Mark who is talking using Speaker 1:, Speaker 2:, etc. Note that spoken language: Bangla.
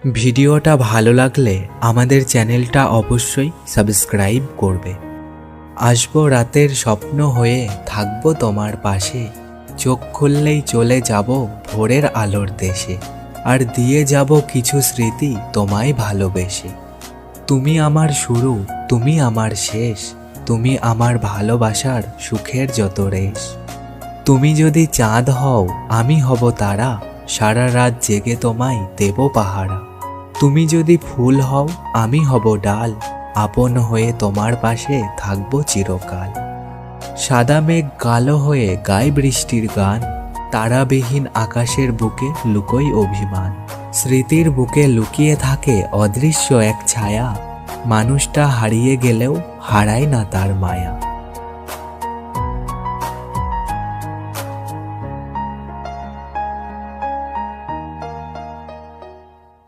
Speaker 1: ভিডিওটা ভালো লাগলে আমাদের চ্যানেলটা অবশ্যই সাবস্ক্রাইব করবে। আসবো রাতের স্বপ্ন হয়ে, থাকবো তোমার পাশে। চোখ খুললেই চলে যাব ভোরের আলোর দেশে, আর দিয়ে যাব কিছু স্মৃতি তোমায় ভালোবেসে। তুমি আমার শুরু, তুমি আমার শেষ, তুমি আমার ভালোবাসার সুখের যত রেশ। তুমি যদি চাঁদ হও, আমি হব তারা, সারা রাত জেগে তোমায় দেব পাহারা। তুমি যদি ফুল হও, আমি হব ডাল, আপন হয়ে তোমার পাশে থাকবো চিরকাল। সাদা মেঘ কালো হয়ে গায় বৃষ্টির গান, তারাবিহীন আকাশের বুকে লুকোই অভিমান। স্মৃতির বুকে লুকিয়ে থাকে অদৃশ্য এক ছায়া, মানুষটা হারিয়ে গেলেও হারায় না তার মায়া।